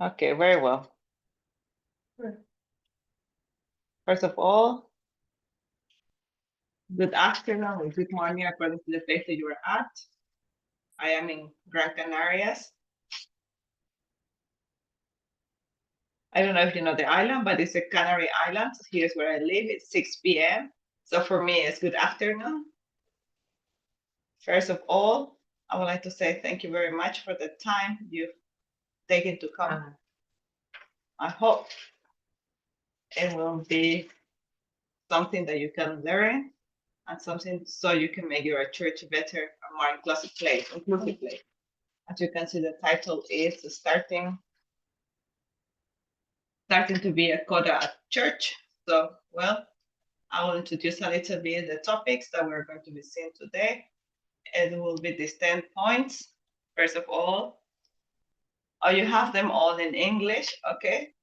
Okay, very well. First of all, good afternoon or good morning according to the place that you are at. I am in Gran Canarias. I don't know if you know the island, but it's a Canary Island. Here's where I live. It's 6 p.m. So for me, it's good afternoon. First of all, I would like to say thank you very much for the time you've taken to come. I hope it will be something that you can learn and something so you can make your church better, a more inclusive place. As you can see, the title is starting to be a Coda at church. So, well, I will introduce a little bit the topics that we're going to be seeing today. It will be these 10 points. First of all, you have them all in English, okay?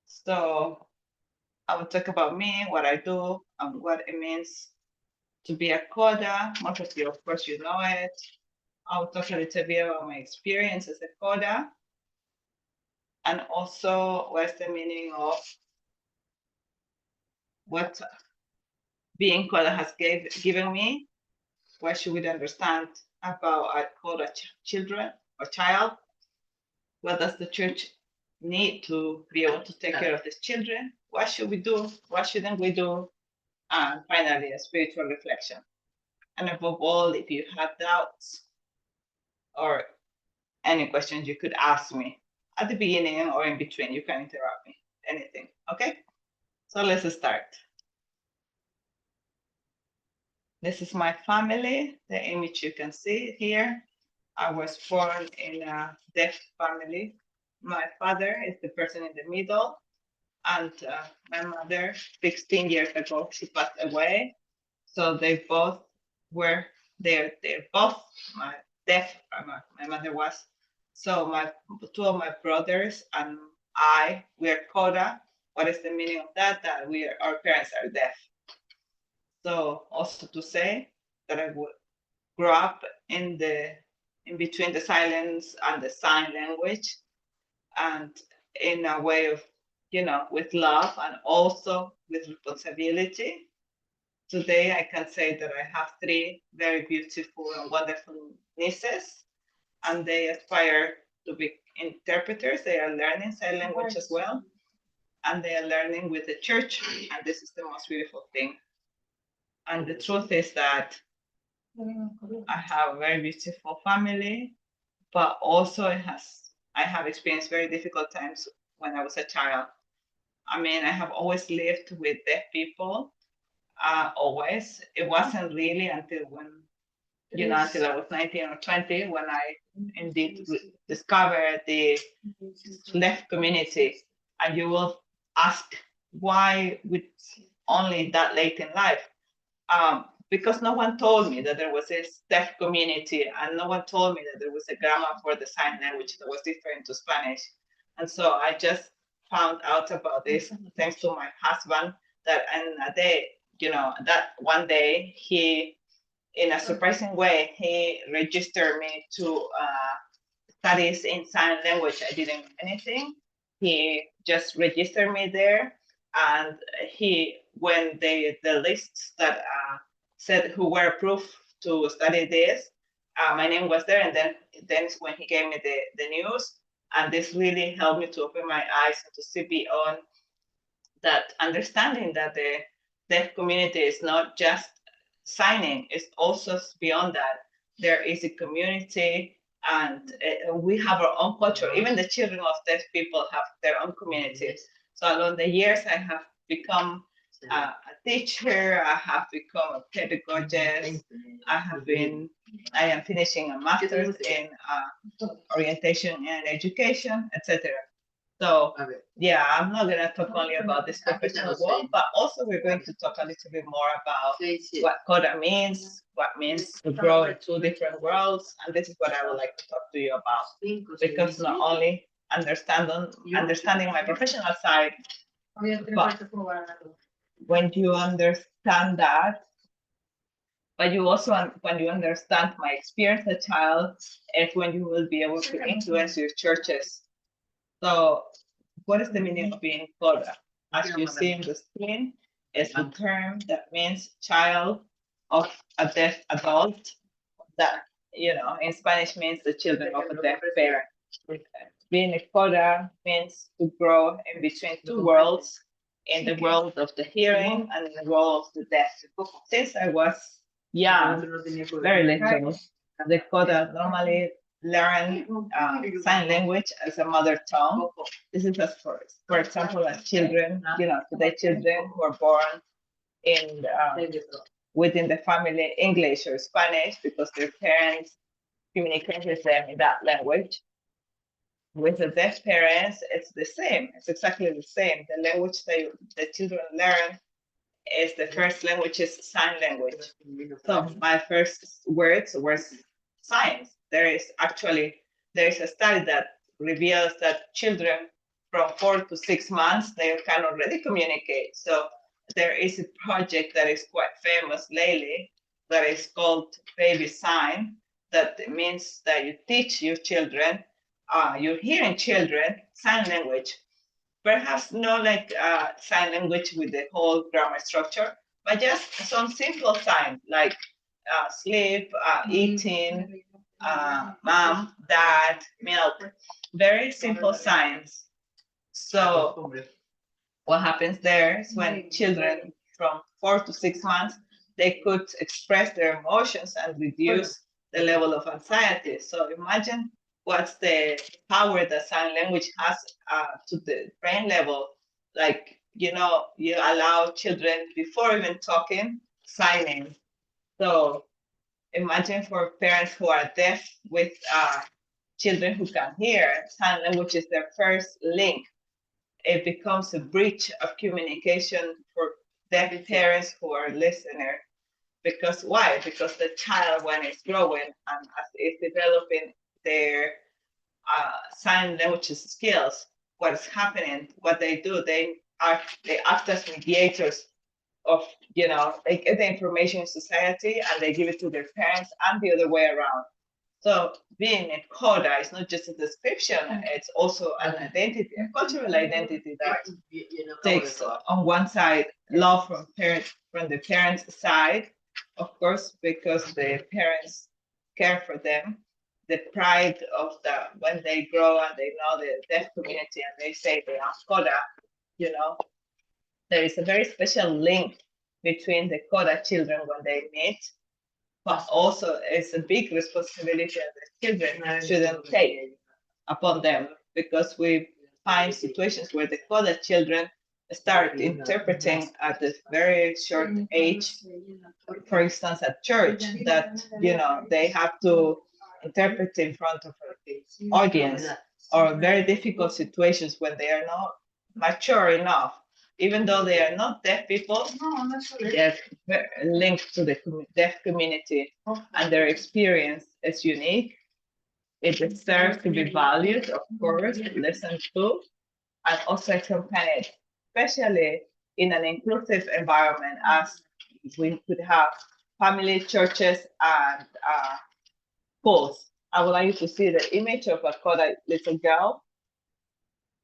So I will talk about me, what I do, and what it means to be a Coda. Most of you, of course, you know it. I'll talk a little bit about my experience as a Coda, and also what's the meaning of what being Coda has given me. What should we understand about a Coda children or child? What does the church need to be able to take care of these children? What should we do? What shouldn't we do? And finally, a spiritual reflection. And above all, if you have doubts or any questions, you could ask me at the beginning or in between. You can interrupt me, anything. Okay? So let's start. This is my family, the image you can see here. I was born in a deaf family. My father is the person in the middle, and my mother, 16 years ago, she passed away. So they both were, they're both my deaf, my mother was. So my two of my brothers and I, we are Coda. What is the meaning of that? That our parents are deaf. So also to say that I would grow up in between the silence and the sign language, and in a way of, with love and also with responsibility. Today, I can say that I have three very beautiful and wonderful nieces, and they aspire to be interpreters. They are learning sign language as well, and they are learning with the church, and this is the most beautiful thing. And the truth is that I have a very beautiful family, but also I have experienced very difficult times when I was a child. I mean, I have always lived with deaf people, always. It wasn't really until until I was 19 or 20 when I indeed discovered the deaf community. And you will ask why with only that late in life? Because no one told me that there was a deaf community, and no one told me that there was a grammar for the sign language that was different to Spanish. And so I just found out about this thanks to my husband, that in a day, that one day he, in a surprising way, he registered me to studies in sign language. I didn't know anything. He just registered me there, and when the lists that said who were approved to study this, my name was there, and then when he gave me the news, and this really helped me to open my eyes and to see beyond that, understanding that the deaf community is not just signing, it's also beyond that. There is a community, and we have our own culture. Even the children of deaf people have their own communities. So along the years, I have become a teacher, I have become a pedagogist, I am finishing a master's in orientation and education, etc. So yeah, I'm not going to talk only about this professional world, but also we're going to talk a little bit more about what Coda means, what means to grow in two different worlds, and this is what I would like to talk to you about. Because not only understanding my professional side, but when you understand that, but you also, when you understand my experience as a child, is when you will be able to influence your churches So what is the meaning of being Coda? As you see in the screen, it's a term that means child of a deaf adult. That, in Spanish means the children of a deaf parent. Being a Coda means to grow in between two worlds, in the world of the hearing and in the world of the deaf. Since I was young, very little, the Coda normally learn sign language as a mother tongue. This is as for example, as children, today children who are born in within the family English or Spanish because their parents communicate with them in that language. With the deaf parents, it's the same. It's exactly the same. The language that the children learn is the first language is sign language. So my first words were signs. There is a study that reveals that children from 4 to 6 months they can already communicate. So there is a project that is quite famous lately that is called Baby Sign. That means that you teach your children, your hearing children, sign language. Perhaps not like sign language with the whole grammar structure, but just some simple signs like sleep, eating, mom, dad, milk. Very simple signs. So what happens there is when children from 4 to 6 months, they could express their emotions and reduce the level of anxiety. So imagine what's the power that sign language has to the brain level. Like, you allow children before even talking, signing. So imagine for parents who are deaf with children who can hear, sign language is their first link. It becomes a breach of communication for deaf parents who are listeners. Because why? Because the child, when it's growing and as it's developing their sign language skills, what is happening, what they do, they act as mediators of, they get the information in society and they give it to their parents and the other way around. So being a Coda is not just a description, it's also an identity, a cultural identity that takes on one side love from the parents' side, of course, because the parents care for them, the pride of the when they grow and they know the deaf community and they say they are Coda, there is a very special link between the Coda children when they meet, but also it's a big responsibility that the children shouldn't take upon them because we find situations where the Coda children start interpreting at a very short age, for instance, at church, that they have to interpret in front of an audience, or very difficult situations when they are not mature enough. Even though they are not deaf people, they're linked to the deaf community, and their experience is unique. It deserves to be valued, of course, listened to, and also accompanied, especially in an inclusive environment, as we could have family, churches, and schools. I would like you to see the image of a Coda little girl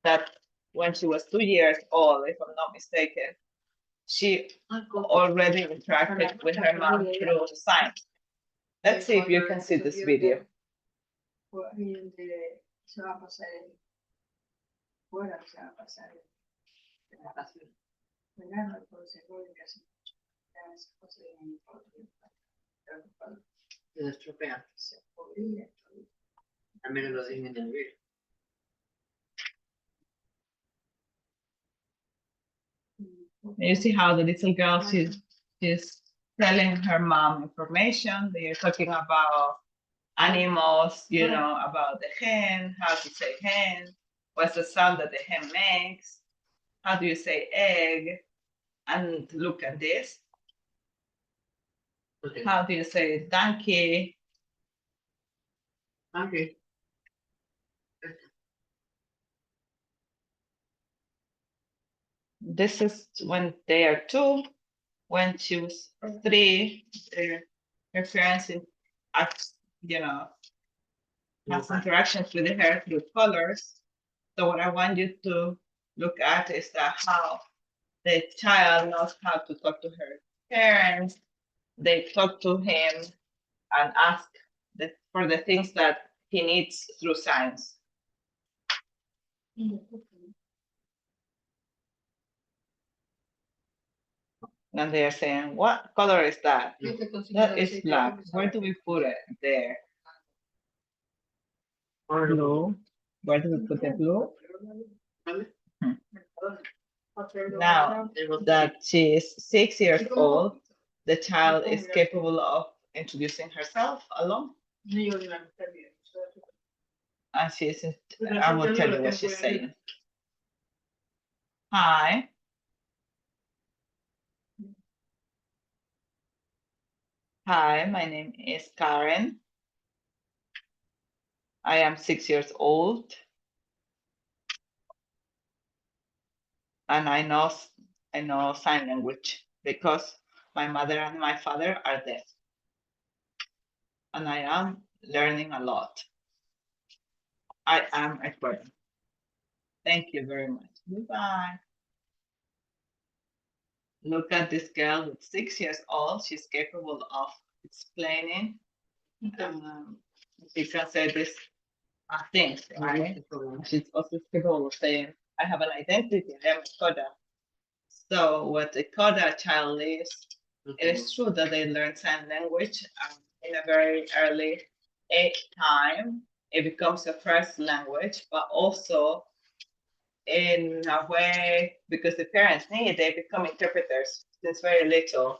that when she was 2 years old, if I'm not mistaken, she already interacted with her mom through signs. Let's see if you can see this video. You see how the little girl, she's telling her mom information. They're talking about animals, about the hen, how to say hen, what's the sound that the hen makes, how do you say egg, and look at this. Okay. How do you say donkey? Donkey. This is when they are 2. When she was 3, her parents, has interactions with her through colors. So what I want you to look at is that how the child knows how to talk to her parents. They talk to him and ask for the things that he needs through science. And they're saying, what color is that? That is black. Where do we put it? There. Blue. Where do we put the blue? Now that she is 6 years old, the child is capable of introducing herself alone. And she isn't, I will tell you what she's saying. Hi. Hi, my name is Karen. I am 6 years old. And I know sign language because my mother and my father are deaf. And I am learning a lot. I am a person. Thank you very much. Goodbye. Look at this girl with 6 years old. She's capable of explaining. You can say this things, right? She's also capable of saying, I have an identity, I am a Coda. So what a Coda child is, it is true that they learn sign language in a very early age time. It becomes a first language, but also in a way, because the parents need, they become interpreters since very little.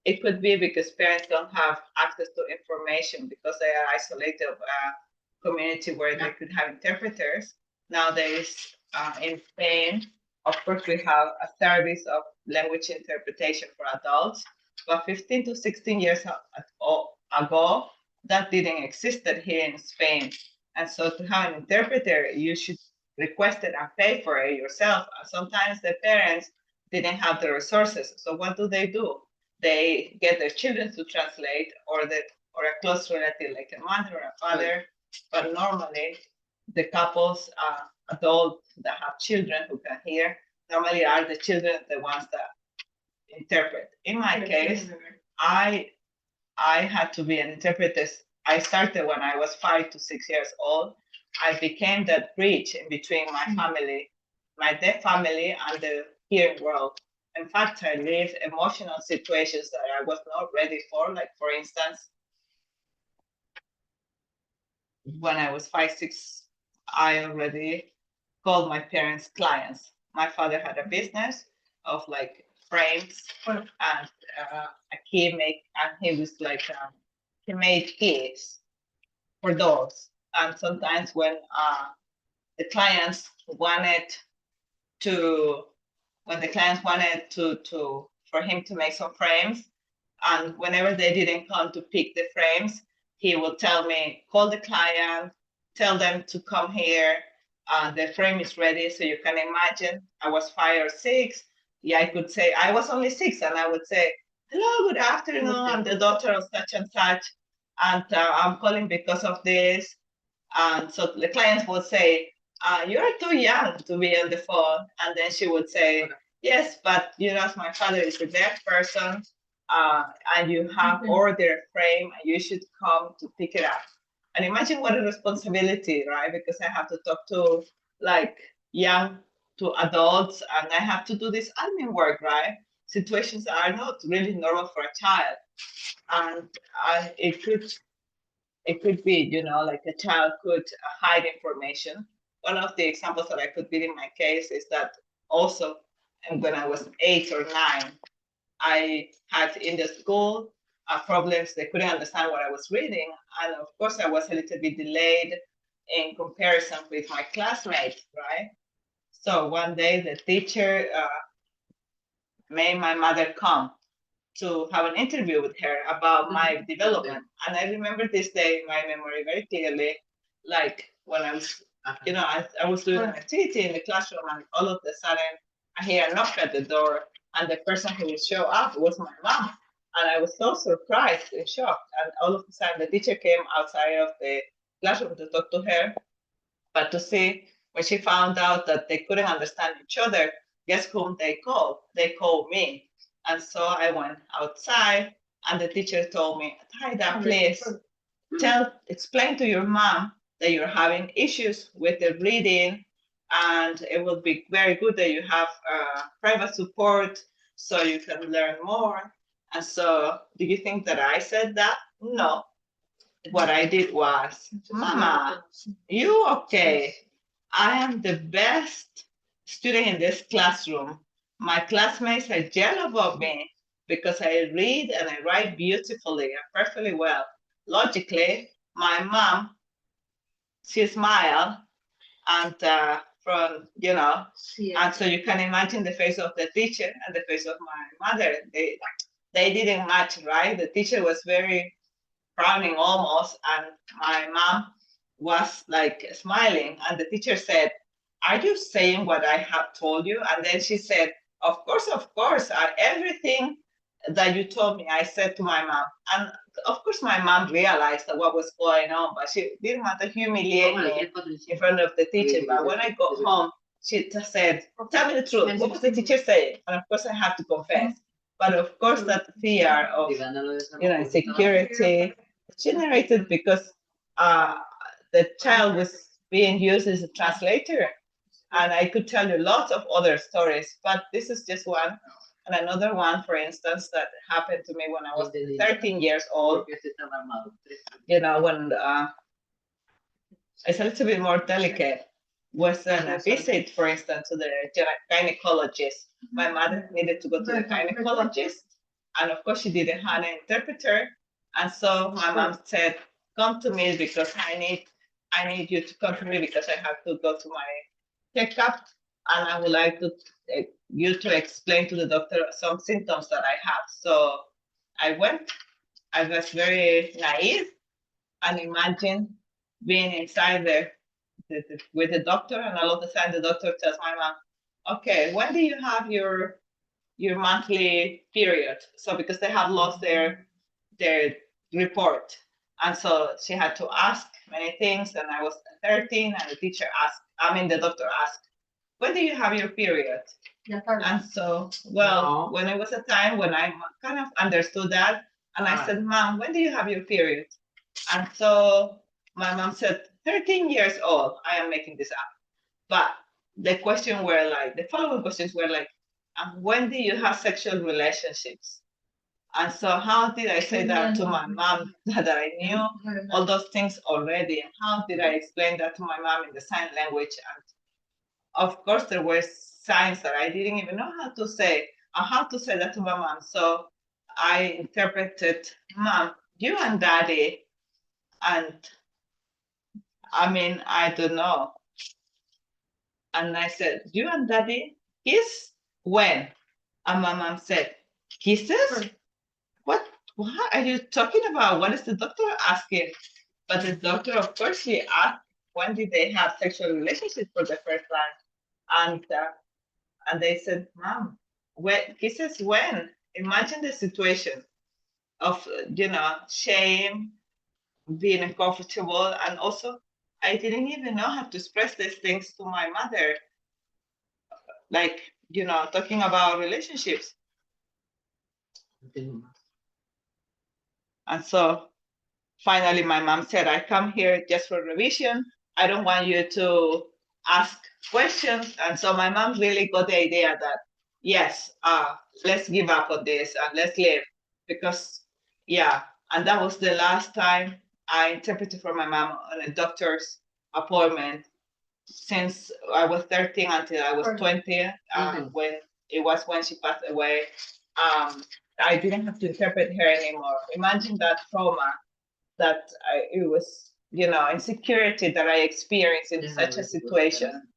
It could be because parents don't have access to information because they are isolated community where they could have interpreters. Nowadays, in Spain, of course, we have a service of language interpretation for adults, but 15 to 16 years ago, that didn't exist here in Spain. And so to have an interpreter, you should request it and pay for it yourself. And sometimes the parents didn't have the resources. So what do? They get their children to translate or a close relative like a mother or a father. But normally the couples, adults that have children who can hear, normally are the children the ones that interpret. In my case, I had to be an interpreter. I started when I was 5 to 6 years old. I became that bridge in between my family, my deaf family, and the hearing world. In fact, I lived emotional situations that I was not ready for. Like, for instance, when I was 5, 6, I already called my parents clients. My father had a business of like frames and a key make, and he was like, he made keys for doors. And sometimes when the clients wanted to, for him to make some frames, and whenever they didn't come to pick the frames, he would tell me, call the client, tell them to come here. The frame is ready. So you can imagine I was 5 or 6. Yeah, I could say I was only 6, and I would say, hello, good afternoon. I'm the daughter of such and such, and I'm calling because of this. And so the clients would say, you're too young to be on the phone. And then she would say, yes, but you know, my father is a deaf person, and you have ordered a frame, and you should come to pick it up. And imagine what a responsibility, right? Because I have to talk to like young to adults, and I have to do this admin work, right? Situations that are not really normal for a child. And it could be, you know, like a child could hide information. One of the examples that I could give in my case is that also, and when I was 8 or 9, I had in the school problems. They couldn't understand what I was reading. And of course, I was a little bit delayed in comparison with my classmates, right? So one day the teacher made my mother come to have an interview with her about my development. And I remember this day in my memory very clearly, like when I was, you know, I was doing an activity in the classroom, and all of a sudden I hear a knock at the door, and the person who would show up was my mom. And I was so surprised and shocked. And all of a sudden the teacher came outside of the classroom to talk to her, but to see when she found out that they couldn't understand each other, guess whom they called? They called me. And so I went outside, and the teacher told me, Taida, please explain to your mom that you're having issues with the reading, and it would be very good that you have private support so you can learn more. And so, do you think that I said that? No. What I did was, Mama, you okay? I am the best student in this classroom. My classmates are jealous of me because I read and I write beautifully and perfectly well. Logically, my mom, she smiled, and and so you can imagine the face of the teacher and the face of my mother. They didn't match, right? The teacher was very frowning almost, and my mom was like smiling, and the teacher said, are you saying what I have told you? And then she said, of course, everything that you told me, I said to my mom. And of course, my mom realized that what was going on, but she didn't want to humiliate me in front of the teacher. But when I got home, she just said, tell me the truth. What was the teacher saying? And of course, I have to confess. But of course, that fear of insecurity generated because the child was being used as a translator. And I could tell you lots of other stories, but this is just one. And another one, for instance, that happened to me when I was 13 years old. When it's a little bit more delicate, was a visit, for instance, to the gynecologist. My mother needed to go to the gynecologist, and of course, she didn't have an interpreter. And so my mom said, come to me because I need you to come to me because I have to go to my checkup, and I would like you to explain to the doctor some symptoms that I have. So I went. I was very naive, and imagine being inside there with the doctor, and all of a sudden the doctor tells my mom, okay, when do you have your monthly period? So because they have lost their report. And so she had to ask many things, and I was 13, and the doctor asked, when do you have your period? And so, when it was a time when I kind of understood that, and I said, Mom, when do you have your period? And so my mom said, 13 years old, I am making this up. But the following questions were like, when do you have sexual relationships? And so how did I say that to my mom that I knew all those things already? And how did I explain that to my mom in the sign language? And of course, there were signs that I didn't even know how to say, or how to say that to my mom. So I interpreted, Mom, you and Daddy, and I don't know. And I said, you and Daddy kiss when? And my mom said, kisses? What are you talking about? What is the doctor asking? But the doctor, of course, she asked, when did they have sexual relationships for the first time? And they said, Mom, kisses when? Imagine the situation of, shame, being uncomfortable, and also I didn't even know how to express these things to my mother, like, talking about relationships. And so finally, my mom said, I come here just for revision. I don't want you to ask questions. And so my mom really got the idea that, yes, let's give up on this and let's leave. Because, and that was the last time I interpreted for my mom on a doctor's appointment since I was 13 until I was 20, when she passed away. I didn't have to interpret her anymore. Imagine that trauma, that it was, insecurity that I experienced in such a situation.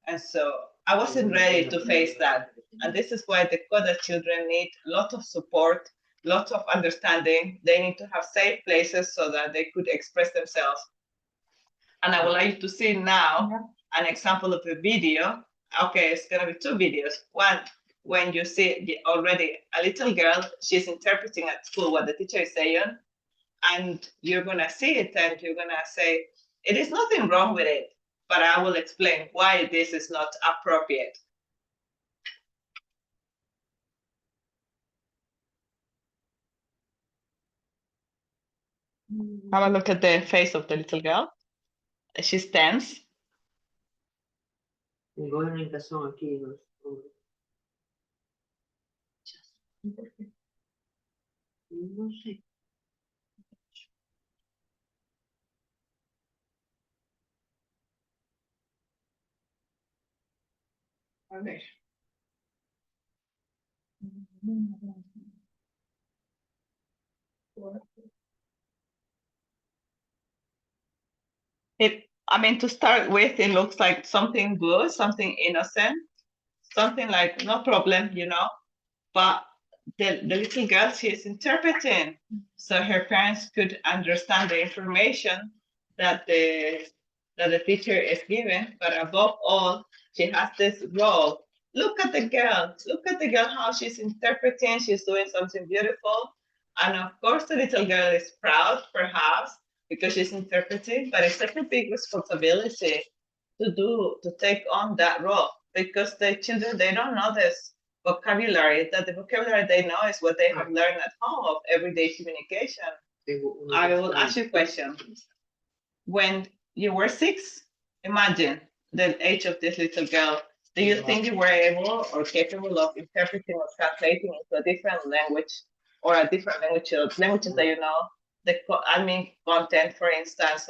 And so I wasn't ready to face that. And this is why the Coda children need a lot of support, lots of understanding. They need to have safe places so that they could express themselves. And I would like you to see now an example of a video. Okay, it's gonna be two videos. One, when you see already a little girl, she's interpreting at school what the teacher is saying, and you're gonna see it and you're gonna say, it is nothing wrong with it. but I will explain why this is not appropriate. Have a look at the face of the little girl. She's tense. Tengo una invitación aquí. No sé. A ver. To start with, it looks like something good, something innocent, something like no problem, but the little girl, she is interpreting, so her parents could understand the information that the teacher is giving, but above all, she has this role. Look at the girl, how she's interpreting, she's doing something beautiful. And of course, the little girl is proud, perhaps, because she's interpreting, but it's such a big responsibility to take on that role, because the children, they don't know this vocabulary, that the vocabulary they know is what they have learned at home of everyday communication. I will ask you a question. When you were 6, imagine the age of this little girl. Do you think you were able or capable of interpreting or translating into a different language, or a different languages that you know, content, for instance,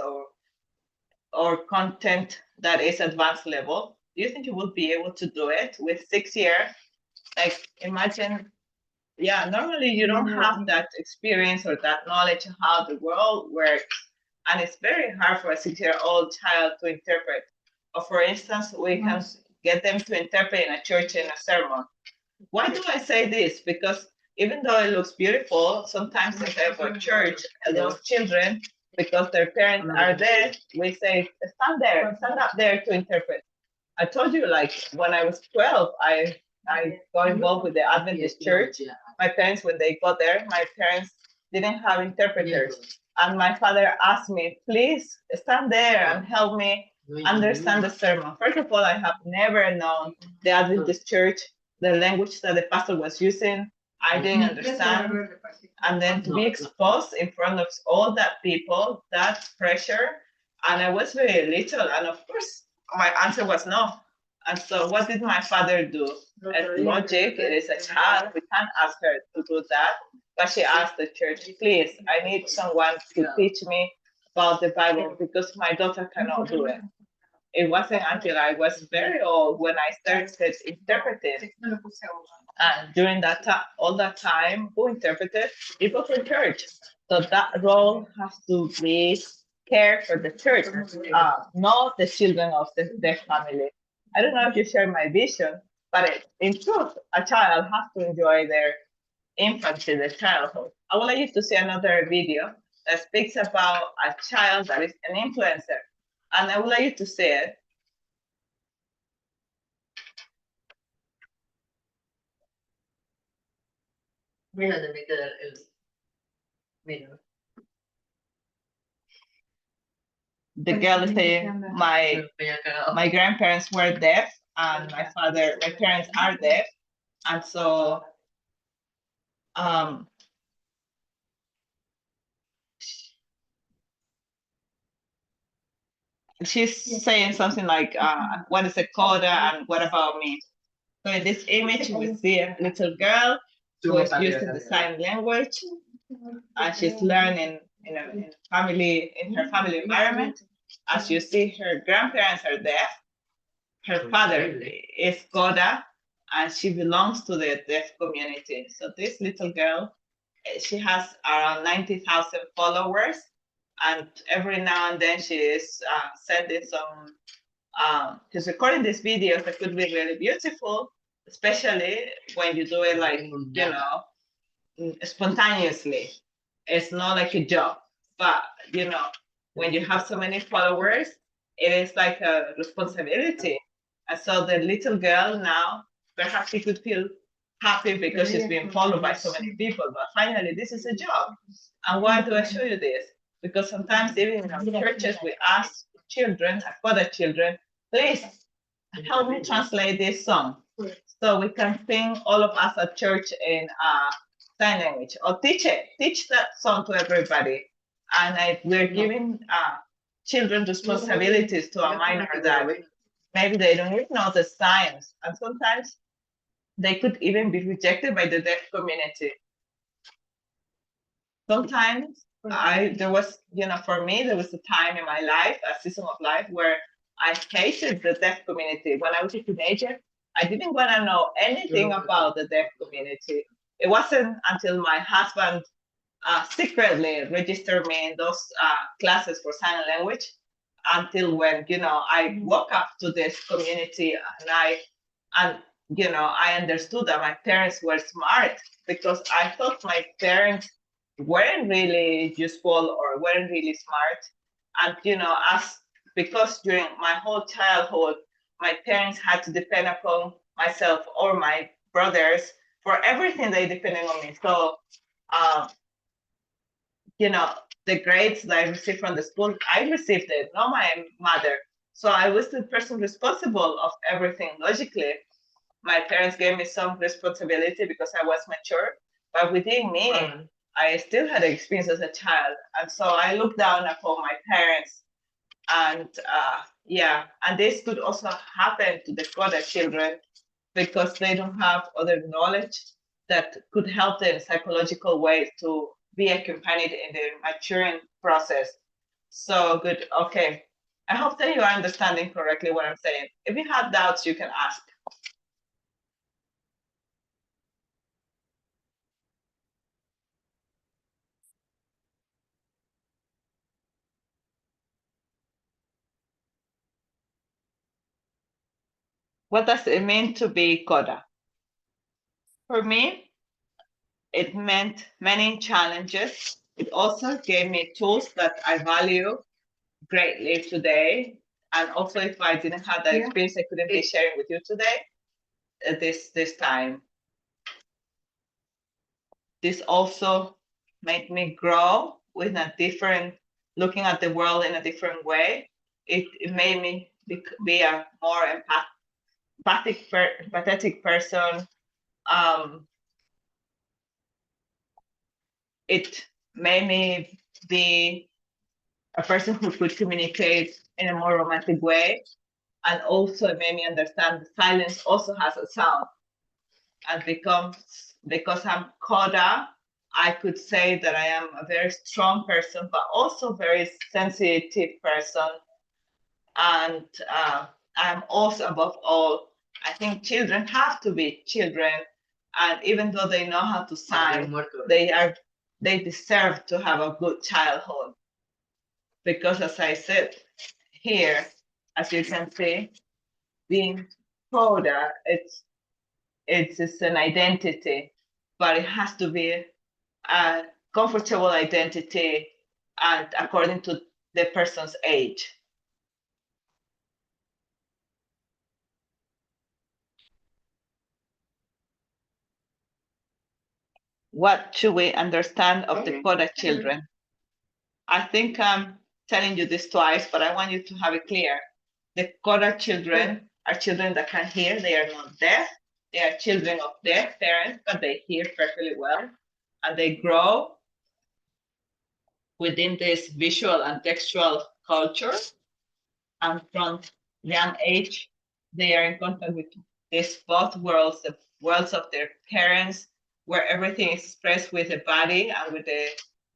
or content that is advanced level? Do you think you would be able to do it with 6 years? Like, imagine, normally you don't have that experience or that knowledge of how the world works. And it's very hard for a 6-year-old child to interpret. Or for instance, we can get them to interpret in a church in a sermon. Why do I say this? Because even though it looks beautiful, sometimes inside of a church, those children, because their parents are there, we say, stand up there to interpret. I told you, like, when I was 12, I got involved with the Adventist church. My parents, when they got there, my parents didn't have interpreters. And my father asked me, please stand there and help me understand the sermon. First of all, I have never known the Adventist church, the language that the pastor was using. I didn't understand. And then to be exposed in front of all that people, that pressure. And I was very little. And of course, my answer was no. And so what did my father do? As logic, it is a child. We can't ask her to do that. But she asked the church, please, I need someone to teach me about the Bible because my daughter cannot do it. It wasn't until I was very old when I started interpreting. And during that time, all that time, who interpreted? People from church. So that role has to be care for the church, not the children of their family. I don't know if you share my vision, but in truth, a child has to enjoy their infancy, their childhood. I would like you to see another video that speaks about a child that is an influencer. And I would like you to see it. Mira, me queda el. Mira. The girl is saying, my grandparents were deaf, and my parents are deaf, and so she's saying something like, what is a Coda and what about me? So in this image, we see a little girl who is using the sign language, and she's learning in her family environment. As you see, her grandparents are deaf. Her father is Coda, and she belongs to the deaf community. So this little girl, she has around 90,000 followers, and every now and then she is sending some, she's recording these videos that could be really beautiful, especially when you do it like, spontaneously. It's not like a job, but when you have so many followers, it is like a responsibility. And so the little girl now, perhaps she could feel happy because she's being followed by so many people, but finally this is a job. And why do I show you this? Because sometimes even in our churches we ask children, Coda children, please help me translate this song so we can sing all of us at church in sign language, or teach that song to everybody. And we're giving children responsibilities to a minor that maybe they don't even know the signs, and sometimes they could even be rejected by the deaf community. Sometimes there was, for me, there was a time in my life, a season of life, where I hated the deaf community. When I was a teenager, I didn't want to know anything about the deaf community. It wasn't until my husband secretly registered me in those classes for sign language, until when, I woke up to this community, and I understood that my parents were smart, because I thought my parents weren't really useful or weren't really smart. And because during my whole childhood, my parents had to depend upon myself or my brothers for everything. They depended on me. So the grades that I received from the school, I received it, not my mother. So I was the person responsible of everything. Logically, my parents gave me some responsibility because I was mature, but within me, I still had experience as a child. And so I looked down upon my parents. And and this could also happen to the Coda children, because they don't have other knowledge that could help them in psychological ways to be accompanied in the maturing process. So good. Okay. I hope that you are understanding correctly what I'm saying. If you have doubts, you can ask. What does it mean to be Coda? For me, it meant many challenges. It also gave me tools that I value greatly today. And also, if I didn't have that experience, I couldn't be sharing with you today at this time. This also made me grow with a different, looking at the world in a different way. It made me be a more empathetic person. It made me be a person who could communicate in a more romantic way. And also it made me understand that silence also has a sound. And because I'm Coda, I could say that I am a very strong person, but also very sensitive person. And I'm also, above all, I think children have to be children. And even though they know how to sign, they deserve to have a good childhood. Because as I said here, as you can see, being Coda, it's an identity, but it has to be a comfortable identity and according to the person's age. What should we understand of the Coda children? I think I'm telling you this twice, but I want you to have it clear. The Coda children are children that can hear. They are not deaf. They are children of deaf parents, but they hear perfectly well. And they grow within this visual and textual culture. And from young age, they are in contact with these both worlds, the worlds of their parents, where everything is expressed with the body and with the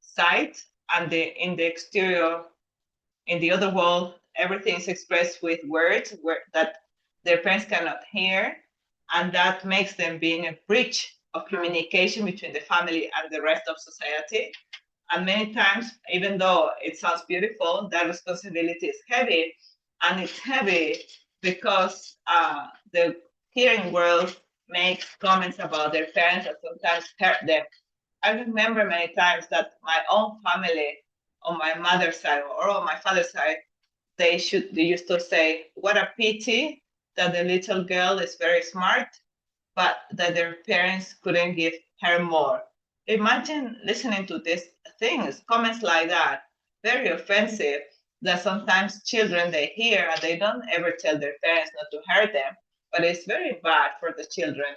sight, and in the exterior, in the other world, everything is expressed with words that their parents cannot hear, and that makes them being a bridge of communication between the family and the rest of society. And many times, even though it sounds beautiful, that responsibility is heavy. And it's heavy because the hearing world makes comments about their parents that sometimes hurt them. I remember many times that my own family, on my mother's side or on my father's side, they used to say, what a pity that the little girl is very smart, but that their parents couldn't give her more. Imagine listening to these things, comments like that, very offensive, that sometimes children, they hear and they don't ever tell their parents not to hurt them, but it's very bad for the children.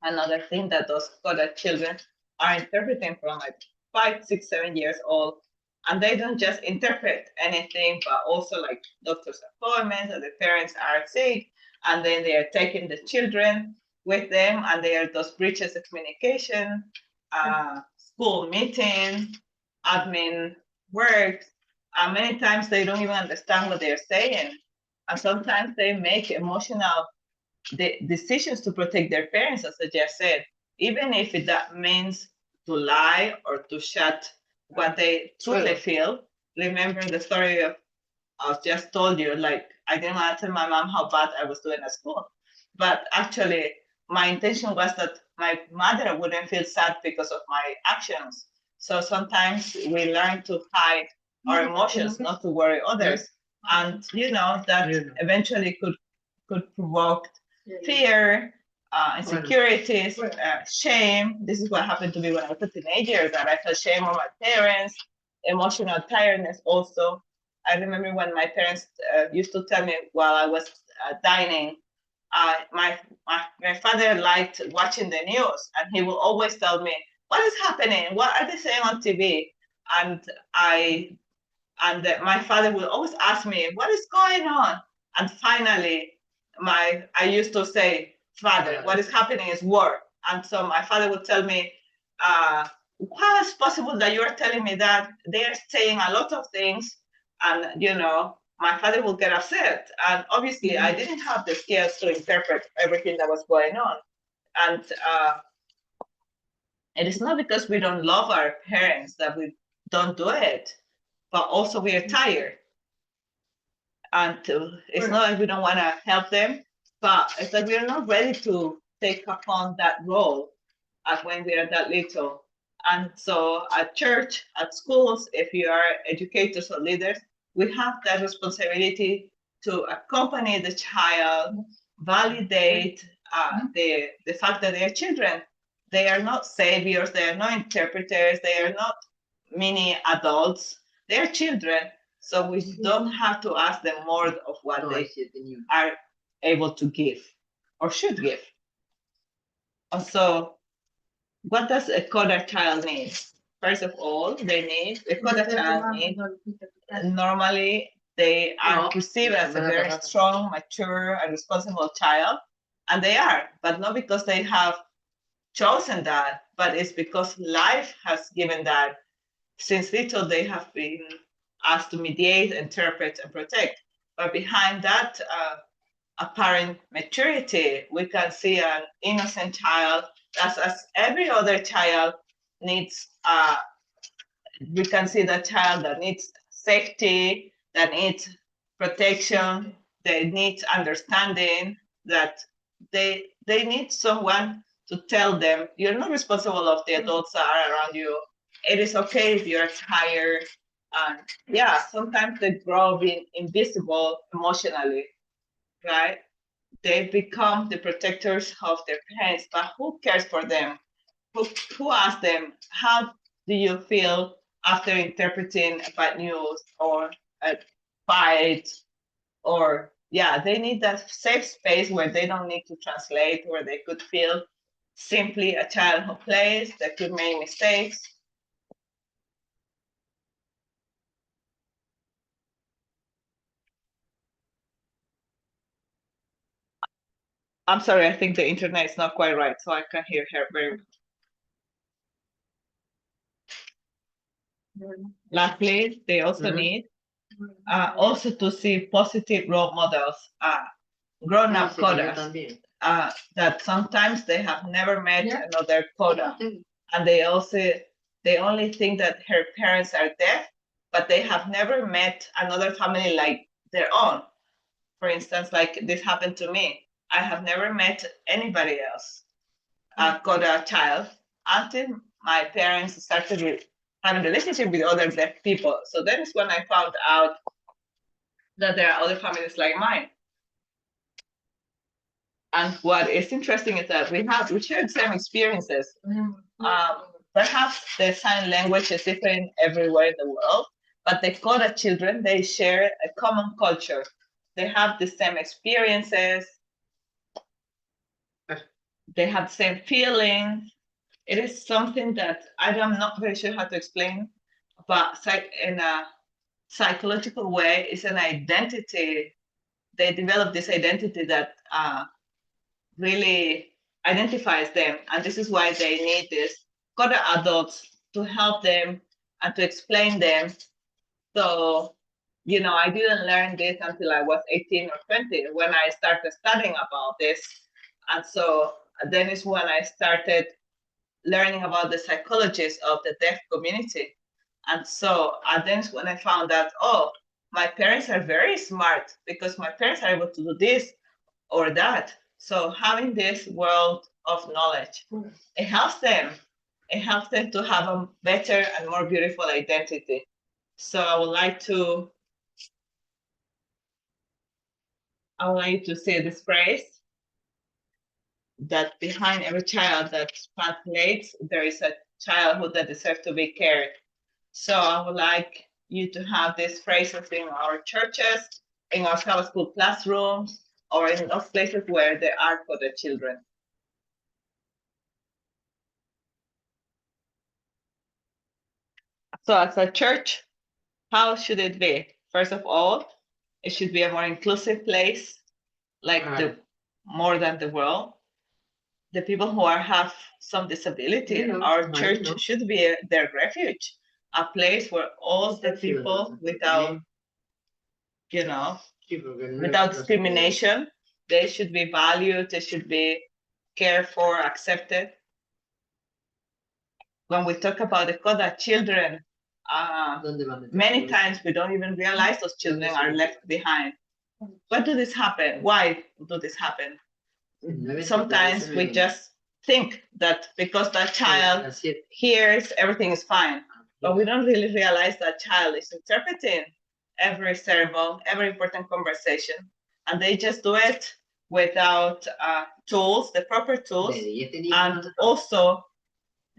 Another thing that those Coda children are interpreting from like 5, 6, 7 years old, and they don't just interpret anything, but also like doctor's appointments, and the parents are sick, and then they are taking the children with them, and there are those breaches of communication, school meeting, admin work. Many times they don't even understand what they're saying, and sometimes they make emotional decisions to protect their parents, as I just said, even if that means to lie or to shut what they truly feel. Remember the story of I just told you, like I didn't want to tell my mom how bad I was doing at school, but actually my intention was that my mother wouldn't feel sad because of my actions. So sometimes we learn to hide our emotions, not to worry others, and that eventually could provoke fear, insecurities, shame. This is what happened to me when I was a teenager, that I felt shame on my parents, emotional tiredness also. I remember when my parents used to tell me while I was dining, my father liked watching the news, and he will always tell me, what is happening? What are they saying on TV? And my father will always ask me, what is going on? And finally, I used to say, Father, what is happening is war. And so my father would tell me, how is it possible that you are telling me that? They are saying a lot of things, and my father will get upset. And obviously, I didn't have the skills to interpret everything that was going on. And it is not because we don't love our parents that we don't do it, but also we are tired. And it's not like we don't want to help them, but it's like we are not ready to take upon that role as when we are that little. And so at church, at schools, if you are educators or leaders, we have that responsibility to accompany the child, validate the fact that they are children. They are not saviors, they are not interpreters, they are not mini adults, they are children. So we don't have to ask them more of what they are able to give or should give. So what does a Coda child need? First of all, a Coda child needs, normally they are perceived as a very strong, mature, and responsible child, and they are, but not because they have chosen that, but it's because life has given that. Since little, they have been asked to mediate, interpret, and protect. But behind that apparent maturity, we can see an innocent child as every other child needs. We can see the child that needs safety, that needs protection, they need understanding, that they need someone to tell them, you're not responsible of the adults that are around you. It is okay if you're tired. And sometimes they grow being invisible emotionally, right? They become the protectors of their parents, but who cares for them? Who asks them, how do you feel after interpreting bad news or a fight? Or they need that safe space where they don't need to translate, where they could feel simply a child who plays, that could make mistakes. I'm sorry, I think the internet is not quite right, so I can hear her very well. Lastly, they also need also to see positive role models, grown-up Codas, that sometimes they have never met another Coda, and they only think that her parents are deaf, but they have never met another family like their own. For instance, like this happened to me. I have never met anybody else, a Coda child, until my parents started having a relationship with other deaf people. So that is when I found out that there are other families like mine. And what is interesting is that we share the same experiences. Perhaps the sign language is different everywhere in the world, But the Coda children, they share a common culture. They have the same experiences. They have the same feelings. It is something that I'm not very sure how to explain, but in a psychological way, it's an identity. They develop this identity that really identifies them. And this is why they need this Coda adults to help them and to explain them. So, I didn't learn this until I was 18 or 20 when I started studying about this. And so then is when I started learning about the psychologists of the deaf community. And so then is when I found out, oh, my parents are very smart because my parents are able to do this or that. So having this world of knowledge, it helps them. It helps them to have a better and more beautiful identity. So I would like to say this phrase that behind every child that translates, there is a childhood that deserves to be cared. So I would like you to have these phrases in our churches, in our Sabbath school classrooms, or in those places where there are for the children. So as a church, how should it be? First of all, it should be a more inclusive place, like more than the world. The people who have some disability, our church should be their refuge, a place where all the people without, without discrimination, they should be valued, they should be cared for, accepted. When we talk about the Coda children, many times we don't even realize those children are left behind. Why do this happen? Why do this happen? Sometimes we just think that because that child hears, everything is fine. But we don't really realize that child is interpreting every sermon, every important conversation, and they just do it without tools, the proper tools, and also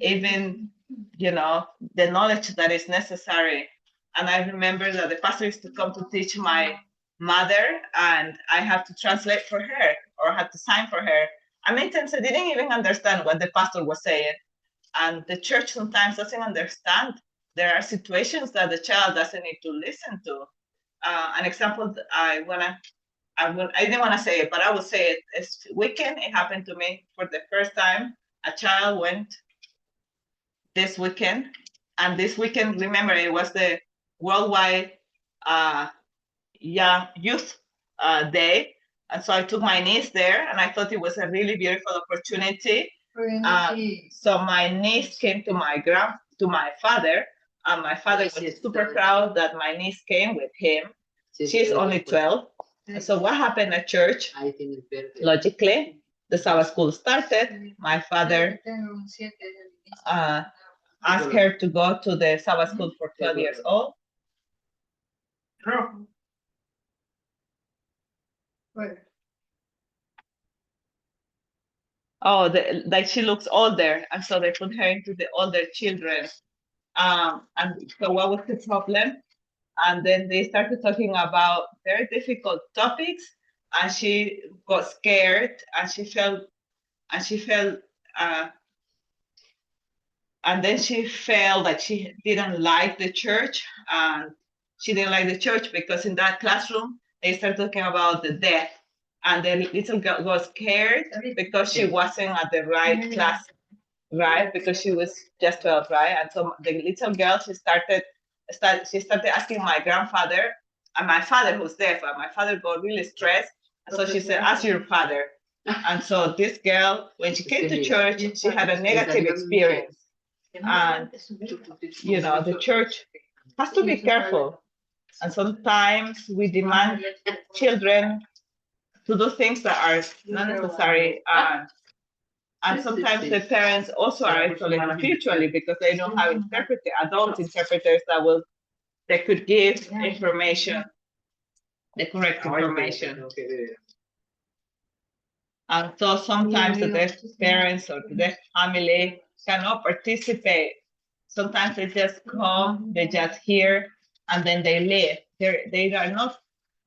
even, the knowledge that is necessary. And I remember that the pastor used to come to teach my mother, and I had to translate for her or had to sign for her. And many times I didn't even understand what the pastor was saying. And the church sometimes doesn't understand. There are situations that the child doesn't need to listen to. An example, I didn't want to say it, but I will say it. This weekend, it happened to me for the first time. A child went this weekend, and this weekend, remember, it was the worldwide youth day, and so I took my niece there, and I thought it was a really beautiful opportunity. So my niece came to my father, and my father was super proud that my niece came with him. She's only 12. So what happened at church? Logically, the Sabbath school started. My father asked her to go to the Sabbath school for 12 years old. Oh, like she looks older, and so they put her into the older children. And so what was the problem? And then they started talking about very difficult topics, and she got scared, and she felt, and then she felt that she didn't like the church, and she didn't like the church because in that classroom they started talking about the death, and the little girl was scared because she wasn't at the right class, right? Because she was just 12, right? And so the little girl, she started asking my grandfather and my father, who's deaf, and my father got really stressed. And so she said, ask your father. And so this girl, when she came to church, she had a negative experience. And, the church has to be careful. And sometimes we demand children to do things that are not necessary. And sometimes the parents also are isolated spiritually because they don't have adult interpreters that could give information, the correct information. And so sometimes the deaf parents or the deaf family cannot participate. Sometimes they just come, they just hear, and then they leave. They are not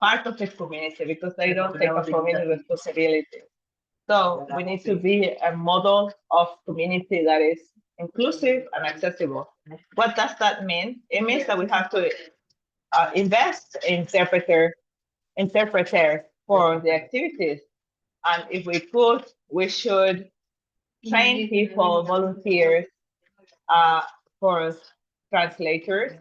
part of the community because they don't take up any responsibility. So we need to be a model of community that is inclusive and accessible. What does that mean? It means that we have to invest in interpreter for the activities. And if we could, we should train people, volunteers, for translators.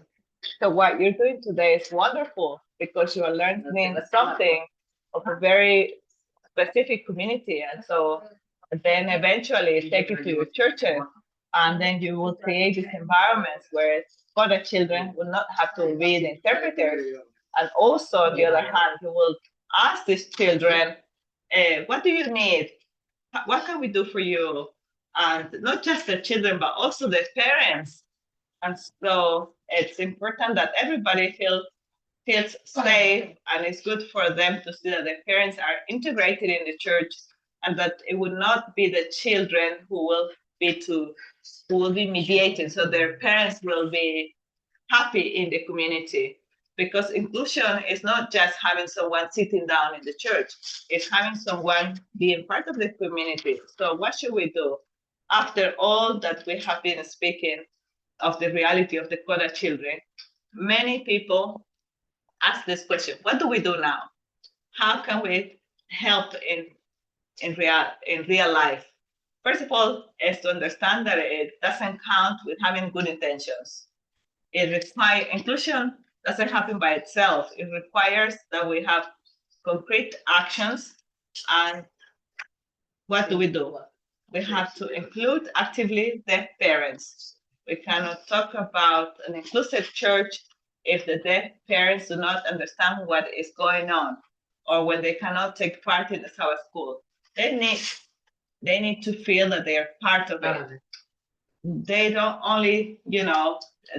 So what you're doing today is wonderful because you are learning something of a very specific community. And so then eventually take it to your churches. And then you will create these environments where Coda children will not have to read interpreters. And also, on the other hand, you will ask these children, what do you need? What can we do for you? And not just the children, but also the parents. And so it's important that everybody feels safe, and it's good for them to see that the parents are integrated in the church, and that it would not be the children who will be mediated. So their parents will be happy in the community, because inclusion is not just having someone sitting down in the church, it's having someone being part of the community. So what should we do after all that we have been speaking of the reality of the Coda children? Many people ask this question: what do we do now? How can we help in real life? First of all, is to understand that it doesn't count with having good intentions. It requires inclusion doesn't happen by itself. It requires that we have concrete actions. And what do? We have to include actively the parents. We cannot talk about an inclusive church if the deaf parents do not understand what is going on, or when they cannot take part in the Sabbath school. They need to feel that they are part of it. They don't only,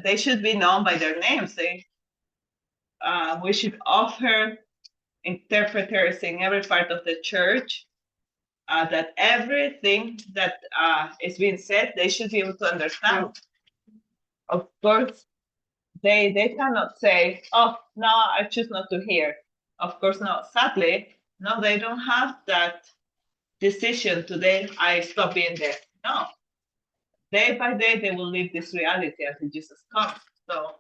they should be known by their names. We should offer interpreters in every part of the church, that everything that is being said, they should be able to understand. Of course, they cannot say, oh, no, I choose not to hear. Of course not. Sadly, no, they don't have that decision today. I stop being there. No. Day by day, they will live this reality until Jesus comes. So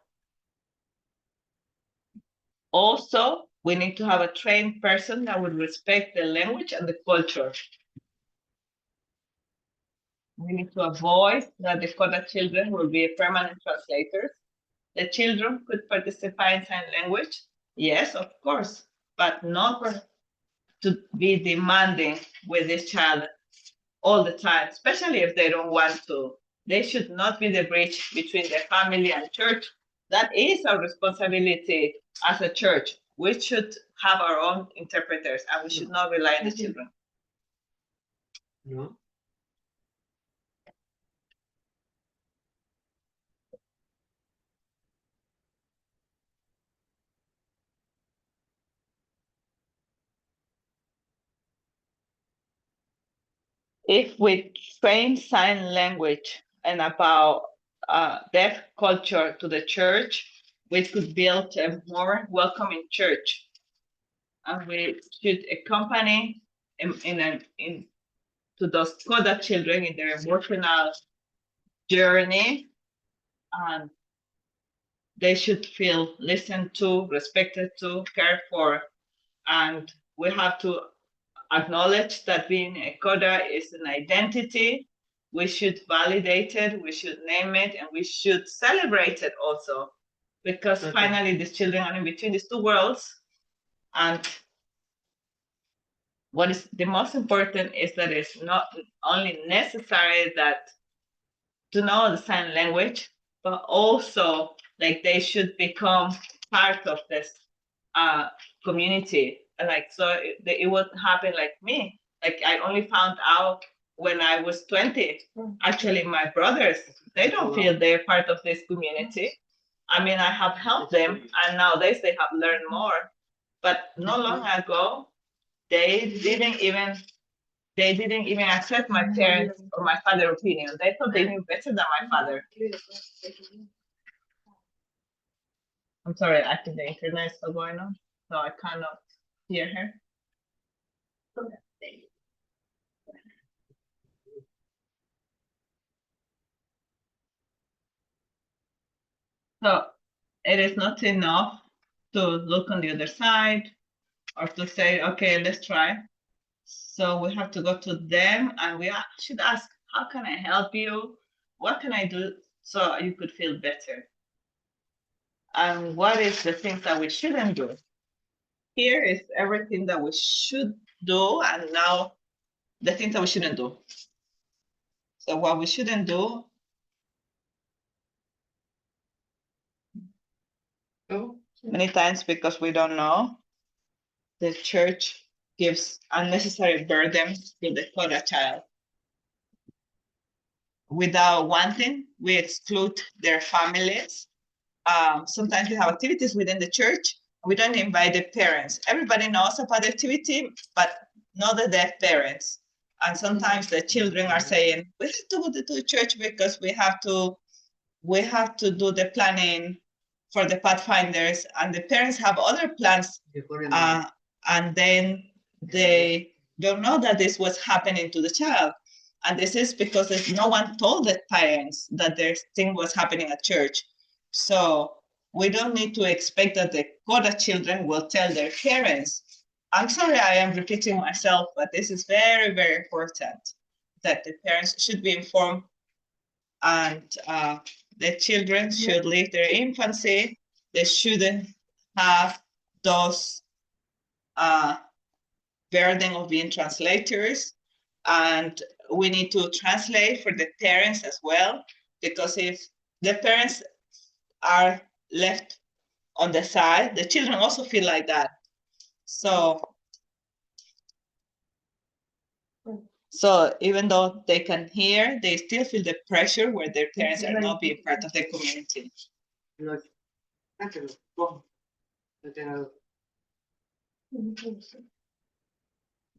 also, we need to have a trained person that would respect the language and the culture. We need to avoid that the Coda children will be permanent translators. The children could participate in sign language, yes, of course, but not to be demanding with this child all the time, especially if they don't want to. They should not be the bridge between the family and church. That is our responsibility as a church. We should have our own interpreters, and we should not rely on the children. No. If we train sign language and about deaf culture to the church, we could build a more welcoming church. And we should accompany to those Coda children in their emotional journey, and they should feel listened to, respected to, cared for. And we have to acknowledge that being a Coda is an identity. We should validate it, we should name it, and we should celebrate it also. Because finally, these children are in between these two worlds. And what is the most important is that it's not only necessary that to know the sign language, but also like they should become part of this community. Like, so it would happen like me. Like, I only found out when I was 20. Actually, my brothers, they don't feel they're part of this community. I mean, I have helped them, and nowadays they have learned more. But not long ago, they didn't even accept my parents or my father's opinion. They thought they knew better than my father. I'm sorry, I think the internet is still going on, so I cannot hear her. So it is not enough to look on the other side or to say, okay, let's try. So we have to go to them and we should ask, how can I help you? What can I do so you could feel better? And what is the things that we shouldn't do? Here is everything that we should do, and now the things that we shouldn't do. So what we shouldn't do, many times because we don't know, the church gives unnecessary burdens to the Coda child. Without wanting, we exclude their families. Sometimes we have activities within the church. We don't invite the parents. Everybody knows about the activity, but not the deaf parents. And sometimes the children are saying, we have to go to the church because we have to do the planning for the pathfinders, and the parents have other plans, and then they don't know that this was happening to the child. And this is because no one told the parents that their thing was happening at church. So we don't need to expect that the Coda children will tell their parents. I'm sorry I am repeating myself, but this is very, very important that the parents should be informed, and the children should leave their infancy. They shouldn't have those burden of being translators. And we need to translate for the parents as well, because if the parents are left on the side, the children also feel like that. So even though they can hear, they still feel the pressure where their parents are not being part of the community.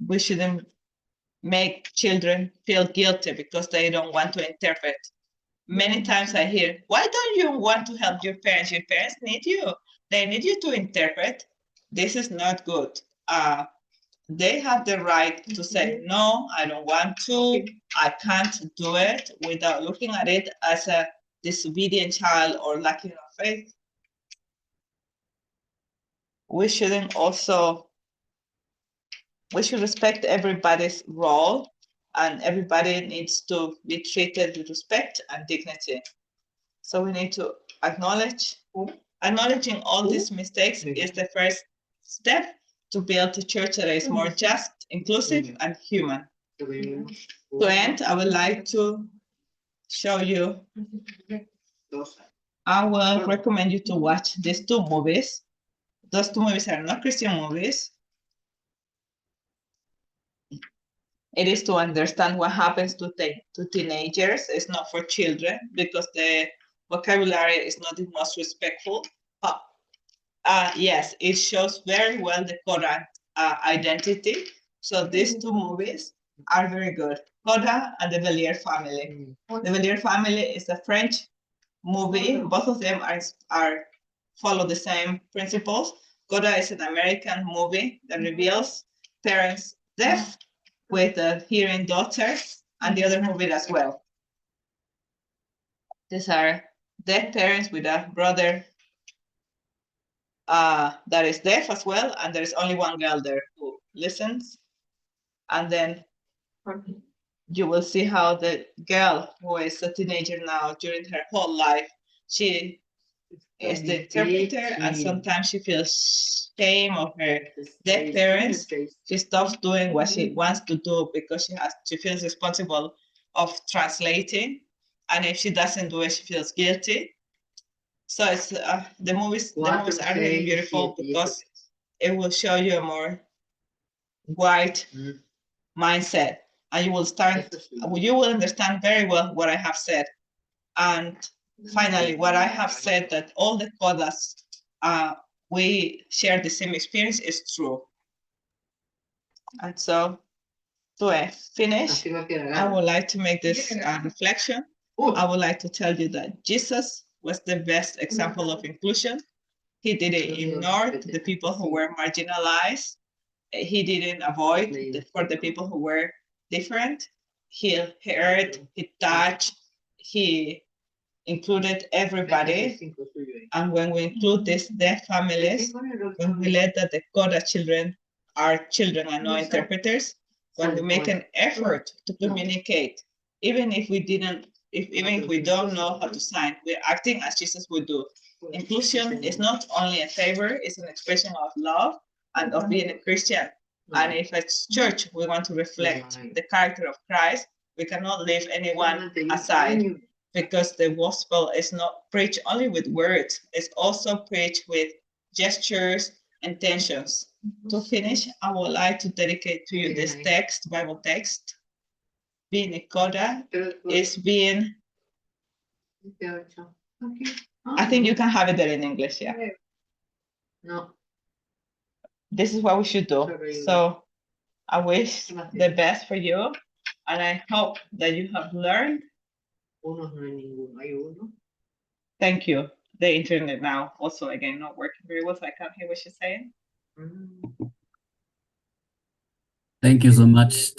We shouldn't make children feel guilty because they don't want to interpret. Many times I hear, why don't you want to help your parents? Your parents need you. They need you to interpret. This is not good. They have the right to say, no, I don't want to, I can't do it, without looking at it as a disobedient child or lacking of faith. We should respect everybody's role, and everybody needs to be treated with respect and dignity. So we need to acknowledging all these mistakes is the first step to build a church that is more just, inclusive, and human. To end, I would like to show you. I will recommend you to watch these two movies. Those two movies are not Christian movies. It is to understand what happens to teenagers. It's not for children because the vocabulary is not the most respectful. Yes, it shows very well the Coda identity. So these two movies are very good. Coda and the Velier family. The Velier family is a French movie. Both of them are follow the same principles. Coda is an American movie that reveals parents deaf with a hearing daughter, and the other movie as well. These are deaf parents with a brother that is deaf as well, and there is only one girl there who listens. And then you will see how the girl, who is a teenager now, during her whole life, she is the interpreter, and sometimes she feels shame of her deaf parents. She stops doing what she wants to do because she feels responsible of translating, and if she doesn't do it, she feels guilty. So it's the movies are really beautiful because it will show you a more wide mindset, and you will understand very well what I have said. And finally, what I have said, that all the Codas we share the same experience, is true. And so to finish, I would like to make this reflection. I would like to tell you that Jesus was the best example of inclusion. He didn't ignore the people who were marginalized. He didn't avoid for the people who were different. He heard, he touched, he included everybody. And when we include these deaf families, when we let that the Coda children are children and not interpreters, when we make an effort to communicate, even if we don't know how to sign, we're acting as Jesus would do. Inclusion is not only a favor, it's an expression of love and of being a Christian. And if as church we want to reflect the character of Christ, we cannot leave anyone aside, because the gospel is not preached only with words, it's also preached with gestures and tensions. To finish, I would like to dedicate to you this text, Bible text. Being a Coda is being, I think you can have it there in English, yeah. No. This is what we should do. So I wish the best for you, and I hope that you have learned. Thank you. The internet now also again not working very well, so I can't hear what she's saying. Thank you so much.